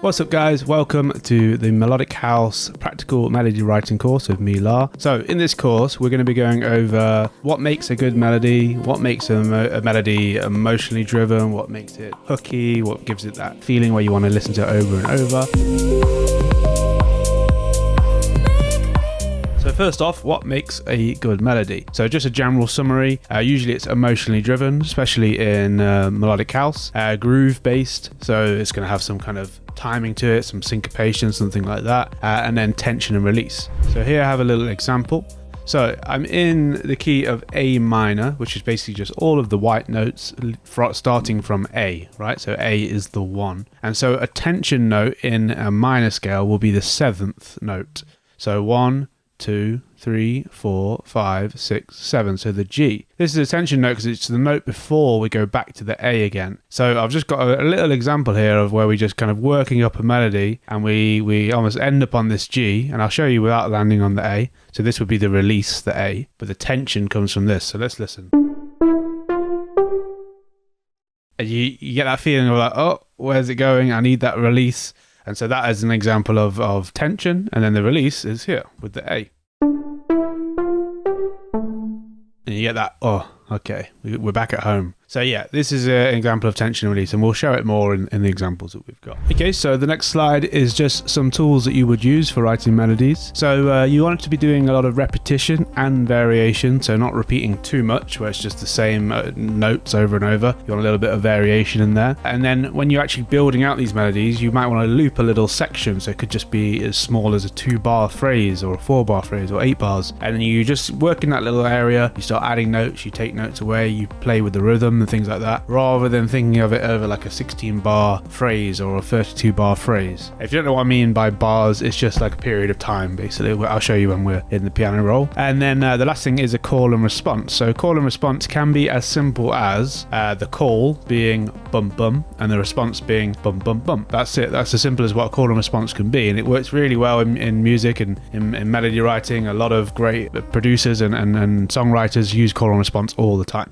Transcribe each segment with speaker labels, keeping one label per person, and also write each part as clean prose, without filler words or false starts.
Speaker 1: What's up guys, welcome to the Melodic House Practical Melody Writing course with me, La. So in this course we're going to be going over what makes a good melody, what makes a melody emotionally driven, what makes it hooky, what gives it that feeling where you want to listen to it over and over. So first off, what makes a good melody? So just a general summary, usually it's emotionally driven, especially in melodic house, groove based, so it's going to have some kind of timing to it, some syncopation, something like that, and then tension and release. So here I have a little example. So I'm in the key of A minor, which is basically just all of the white notes starting from A, right? So A is the 1. And so a tension note in a minor scale will be the 7th note. So 1, 2, 3, 4, 5, 6, 7. So the G. This is a tension note because it's the note before we go back to the A again. So I've just got a little example here of where we just kind of working up a melody and we almost end up on this G, and I'll show you without landing on the A. So this would be the release, the A, but the tension comes from this. So let's listen. And you get that feeling of like, oh, where's it going? I need that release. And so that is an example of tension, and then the release is here with the A. And you get that, oh, okay, we're back at home. So yeah, this is an example of tension release, and we'll show it more in the examples that we've got. Okay, so the next slide is just some tools that you would use for writing melodies. So you want it to be doing a lot of repetition and variation, so not repeating too much, where it's just the same notes over and over. You want a little bit of variation in there. And then when you're actually building out these melodies, you might want to loop a little section, so it could just be as small as a 2-bar phrase, or a 4-bar phrase, or 8 bars. And then you just work in that little area, you start adding notes, you take notes away, you play with the rhythm and things like that, rather than thinking of it over like a 16-bar phrase or a 32-bar phrase. If you don't know what I mean by bars, it's just like a period of time, basically. I'll show you when we're in the piano roll. And then the last thing is a call and response. So call and response can be as simple as the call being bum bum and the response being bum bum bum. That's it. That's as simple as what a call and response can be, and it works really well in music and in melody writing. A lot of great producers and songwriters use call and response all the time.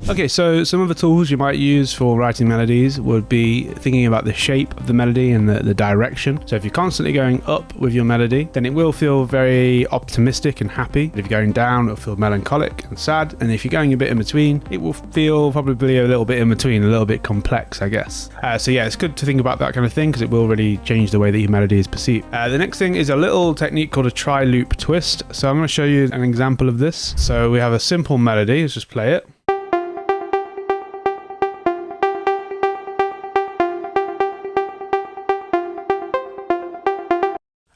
Speaker 1: Okay, so some of the tools you might use for writing melodies would be thinking about the shape of the melody and the direction. So if you're constantly going up with your melody, then it will feel very optimistic and happy. If you're going down, it'll feel melancholic and sad. And if you're going a bit in between, it will feel probably a little bit in between, a little bit complex, I guess. So yeah, it's good to think about that kind of thing because it will really change the way that your melody is perceived. The next thing is a little technique called a tri-loop twist. So I'm going to show you an example of this. So we have a simple melody. Let's just play it.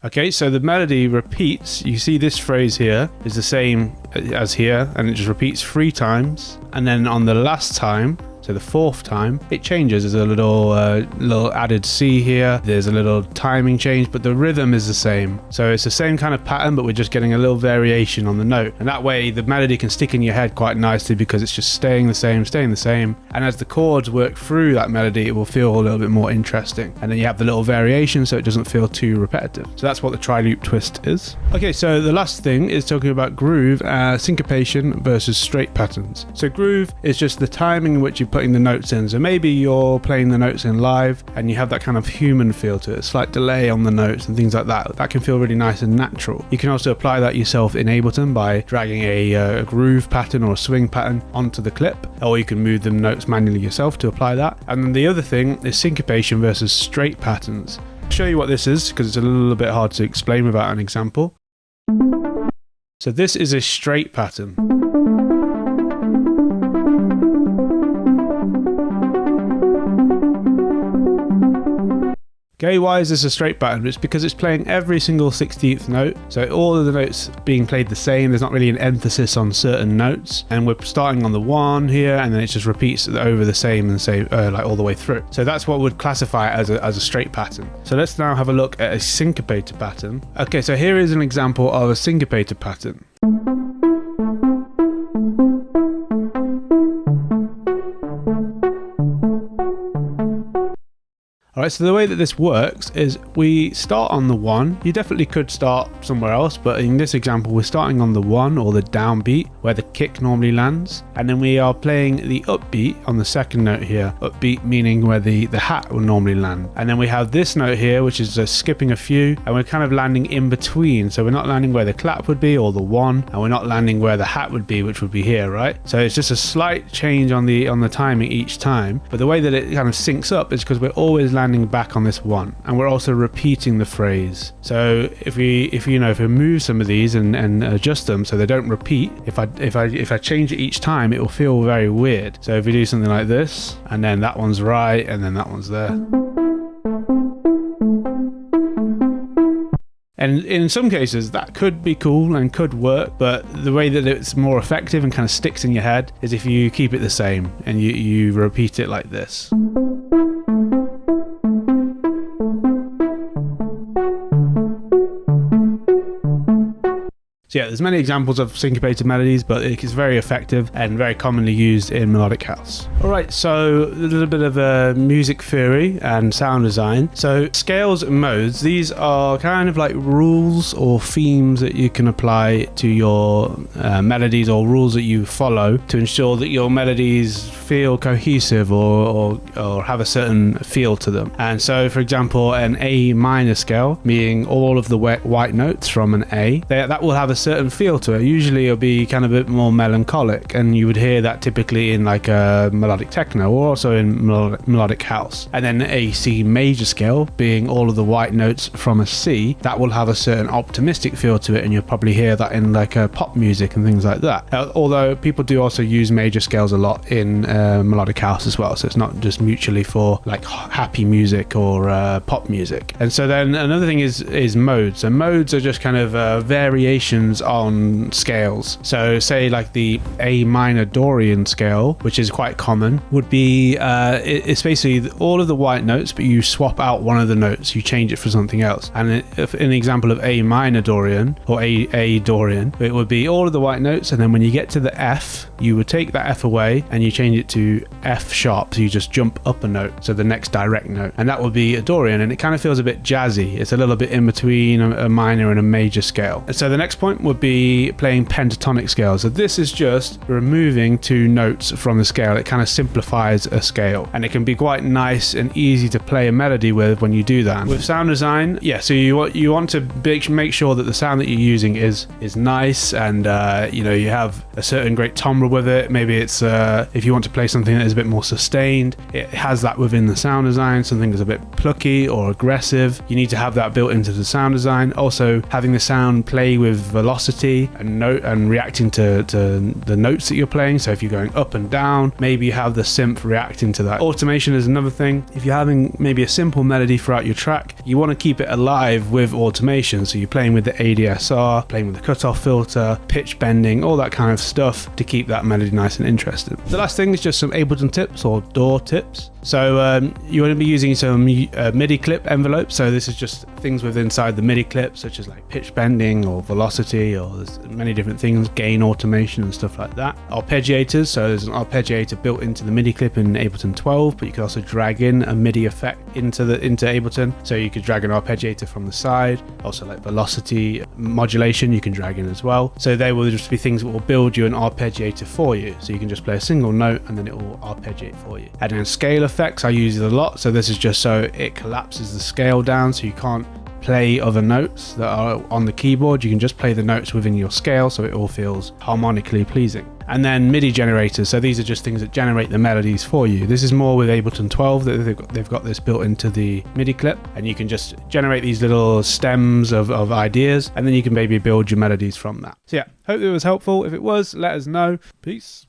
Speaker 1: Okay, so the melody repeats. You see this phrase here is the same as here, and it just repeats 3 times. And then on the last time, so the 4th time, it changes. There's a little added C here. There's a little timing change, but the rhythm is the same. So it's the same kind of pattern, but we're just getting a little variation on the note. And that way the melody can stick in your head quite nicely because it's just staying the same. And as the chords work through that melody, it will feel a little bit more interesting. And then you have the little variation so it doesn't feel too repetitive. So that's what the tri-loop twist is. Okay, so the last thing is talking about groove, syncopation versus straight patterns. So groove is just the timing in which you putting the notes in. So maybe you're playing the notes in live and you have that kind of human feel to it, a slight delay on the notes and things like that. That can feel really nice and natural. You can also apply that yourself in Ableton by dragging a groove pattern or a swing pattern onto the clip, or you can move the notes manually yourself to apply that. And then the other thing is syncopation versus straight patterns. I'll show you what this is because it's a little bit hard to explain without an example. So this is a straight pattern. Okay, why is this a straight pattern? It's because it's playing every single 16th note. So all of the notes being played the same. There's not really an emphasis on certain notes. And we're starting on the 1 here, and then it just repeats over the same and say like all the way through. So that's what would classify it as a straight pattern. So let's now have a look at a syncopated pattern. Okay, so here is an example of a syncopated pattern. Right, so the way that this works is we start on the 1. You definitely could start somewhere else, but in this example we're starting on the 1 or the downbeat where the kick normally lands, and then we are playing the upbeat on the second note here. Upbeat meaning where the hat will normally land. And then we have this note here, which is skipping a few, and we're kind of landing in between. So we're not landing where the clap would be or the 1, and we're not landing where the hat would be, which would be here, right? So it's just a slight change on the timing each time, but the way that it kind of syncs up is because we're always landing back on this 1, and we're also repeating the phrase. So if we move some of these and adjust them so they don't repeat, if I change it each time, it will feel very weird. So if we do something like this, and then that one's right, and then that one's there. And in some cases that could be cool and could work, but the way that it's more effective and kind of sticks in your head is if you keep it the same and you repeat it like this. So yeah, there's many examples of syncopated melodies, but it is very effective and very commonly used in melodic house. Alright, so a little bit of music theory and sound design. So scales and modes, these are kind of like rules or themes that you can apply to your melodies, or rules that you follow to ensure that your melodies feel cohesive or have a certain feel to them. And so for example, an A minor scale, meaning all of the white notes from an A, that will have a certain feel to it. Usually it'll be kind of a bit more melancholic, and you would hear that typically in like a melodic techno or also in melodic house. And then a C major scale, being all of the white notes from a C, that will have a certain optimistic feel to it, and you'll probably hear that in like pop music and things like that. Although people do also use major scales a lot in melodic house as well, so it's not just mutually for like happy music or pop music. And so then another thing is modes, and modes are just kind of variations on scales. So say like the A minor Dorian scale, which is quite common, would be it's basically all of the white notes, but you swap out one of the notes, you change it for something else. And if an example of A minor Dorian or A Dorian, it would be all of the white notes, and then when you get to the F, you would take that F away and you change it to F sharp, so you just jump up a note, so the next direct note, and that would be a Dorian, and it kind of feels a bit jazzy. It's a little bit in between a minor and a major scale. And so the next point would be playing pentatonic scales. So this is just removing 2 notes from the scale. It kind of simplifies a scale, and it can be quite nice and easy to play a melody with when you do that. With sound design, yeah, so you want to make sure that the sound that you're using is nice, and you have a certain great timbre with it. Maybe it's if you want to play something that is a bit more sustained, it has that within the sound design. Something that's a bit plucky or aggressive, you need to have that built into the sound design. Also having the sound play with velocity and note and reacting to the notes that you're playing. So if you're going up and down, maybe you have the synth reacting to that. Automation is another thing. If you're having maybe a simple melody throughout your track, you want to keep it alive with automation. So you're playing with the ADSR, playing with the cutoff filter, pitch bending, all that kind of stuff to keep that melody nice and interesting. The last thing is just some Ableton tips or DAW tips. So you want to be using some MIDI clip envelopes. So this is just things within inside the MIDI clip, such as like pitch bending or velocity, or there's many different things, gain automation and stuff like that. Arpeggiators, so there's an arpeggiator built into the MIDI clip in Ableton 12, but you can also drag in a MIDI effect into Ableton. So you could drag an arpeggiator from the side. Also like velocity modulation you can drag in as well. So they will just be things that will build you an arpeggiator for you. So you can just play a single note and then it will arpeggiate for you. And then scale effects, I use it a lot. So this is just so it collapses the scale down, so you can't play other notes that are on the keyboard. You can just play the notes within your scale, so it all feels harmonically pleasing. And then MIDI generators, so these are just things that generate the melodies for you. This is more with Ableton 12, that they've got this built into the MIDI clip, and you can just generate these little stems of ideas, and then you can maybe build your melodies from that. So yeah, hope it was helpful. If it was, let us know. Peace.